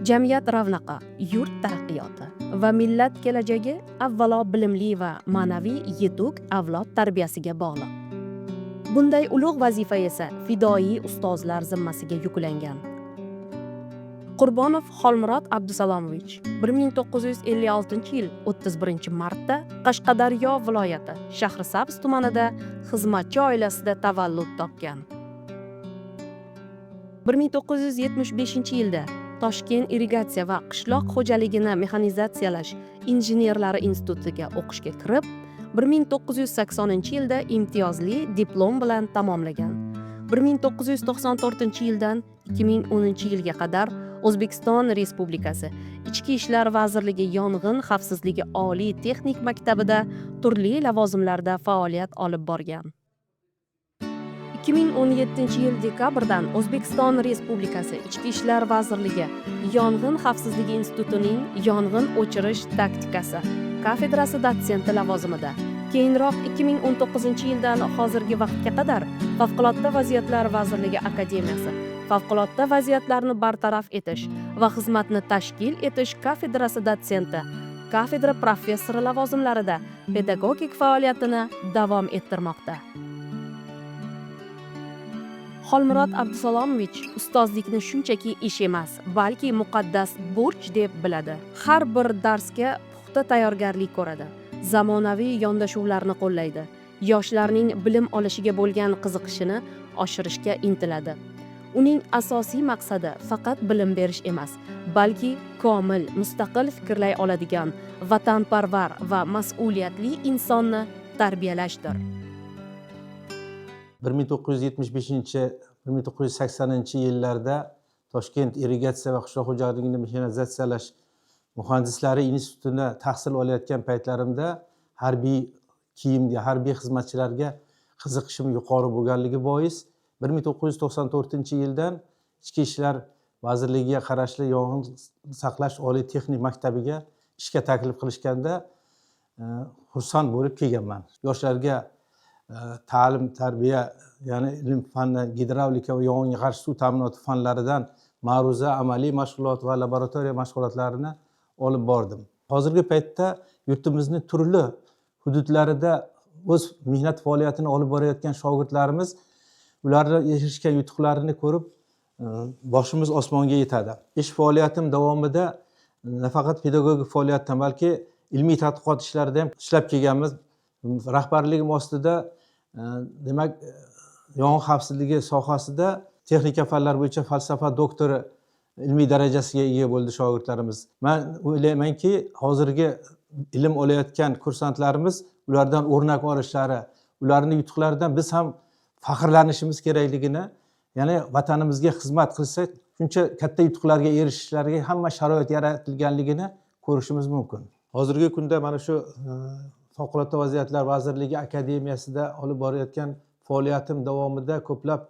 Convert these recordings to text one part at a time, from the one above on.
Jamiyat ravnaqa, yurt taraqqiyoti va millat kelajagi avvalo bilimli va ma'naviy yetuk avlod tarbiyasiga bog'liq. Bunday ulug' vazifa esa fidoyi ustozlar zimmasiga yuklangan. Qurbonov Xolmurod Abdusalomovich 1956-yil 31-martda Qashqadaryo viloyati Shahrisabz tumanida xizmatchi oilasida tavallud topgan. 1975-yilda Toshkent irrigatsiya va qishloq xo'jaligini mexanizatsiyalash injenerlari institutiga o'qishga kirib, 1980-yilda imtiyozli diplom bilan tamomlagan. 1994-yildan 2010-yilga qadar O'zbekiston Respublikasi Ichki ishlar vazirligi Yong'in xavfsizligi oliy texnik maktabida turli lavozimlarda faoliyat olib borgan. 2017-yil dekabrdan O'zbekiston Respublikasi Ichki ishlar vazirligi Yong'in xavfsizligi institutining yong'in o'chirish taktikasi kafedrasi dotsenti lavozimida, keyinroq 2019-yildan hozirgi vaqtga qadar Favqulodda vaziyatlar vazirligi akademiyasi favqulodda vaziyatlarni bartaraf etish va xizmatni tashkil etish kafedrasi dotsenti, kafedra professori lavozimlarida pedagogik faoliyatini davom ettirmoqda. Xolmurod Abdusalomovich ustozlikni shunchaki ish emas, balki muqaddas burch deb biladi. Har bir darsga puxta tayyorgarlik ko'radi. Zamonaviy yondashuvlarni qo'llaydi. Yoshlarning bilim olishiga bo'lgan qiziqishini oshirishga intiladi. Uning asosiy maqsadi faqat bilim berish emas, balki komil, mustaqil fikrlay oladigan, vatanparvar va mas'uliyatli insonni tarbiyalashdir. 1975-1980 Toshkent irrigatsiya va qishloq xo'jaligini mexanizatsiyalash muhandislari institutida tahsil olayotgan paytlarimda harbiy kiyimga, harbiy xizmatchilarga qiziqishim yuqori bo'lganligi bois 1994-yildan Ichki ishlar vazirligiga qarashli yong'in saqlash oliy texnik maktabiga ishga taklif qilishganda xursand bo'lib kelganman. Yoshlarga ta'lim, tarbiya, ya'ni ilm fanni, gidravlika va yong'inga qarshi suv ta'minoti fanlaridan ma'ruza, amaliy mashg'ulot va laboratoriya mashg'ulotlarini olib bordim. Hozirgi paytda yurtimizning turli hududlarida o'z mehnat faoliyatini olib borayotgan shogirdlarimiz ularni erishgan yutuqlarini ko'rib boshimiz osmonga yetadi. Ish faoliyatim davomida nafaqat pedagogik faoliyatdan, balki ilmiy tadqiqot ishlarida ham ishlab kelganmiz. Rahbarligim ostida demak yong'in xavfsizligi sohasida texnika fanlar bo'yicha falsafa doktori ilmiy darajasiga ega bo'ldi shogirdlarimiz. Men o'ylaymanki, hozirgi ilm olayotgan kursantlarimiz ulardan o'rnak olishlari, ularning yutuqlaridan biz ham faxrlanishimiz kerakligini, ya'ni vatanimizga xizmat qilsak, shuncha katta yutuqlarga erishishlariga hamma sharoit yaratilganligini ko'rishimiz mumkin. Hozirgi kunda mana shu Favqulodda vaziyatlar vazirligi akademiyasida olib borayotgan faoliyatim davomida ko'plab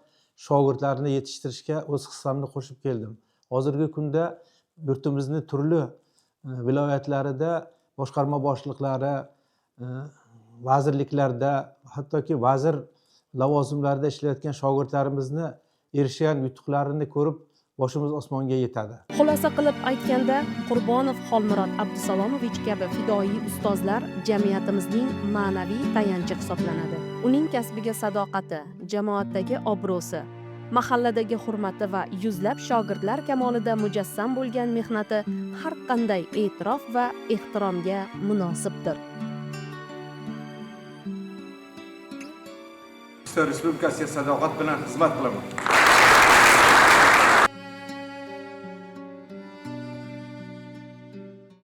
shogirdlarni yetishtirishga o'z hissamni qo'shib keldim. Hozirgi kunda yurtimizning turli viloyatlarida boshqarma boshliqlari, vazirliklarda, hattoki vazir lavozimlarida ishlayotgan shogirdlarimizni erishgan yutuqlarini ko'rib boshimiz osmonga yetadi. Xulosa qilib aytganda, Qurbonov Xolmurod Abdusalomovich kabi fidoyi ustozlar jamiyatimizning ma'naviy tayanchi hisoblanadi. Uning kasbiga sadoqati, jamoatdagi obro'si, mahalladagi hurmati va yuzlab shogirdlar kamolida mujassam bo'lgan mehnati har qanday e'tirof va ehtiromga munosibdir. Respublikasiga sadoqat bilan xizmat qilaman.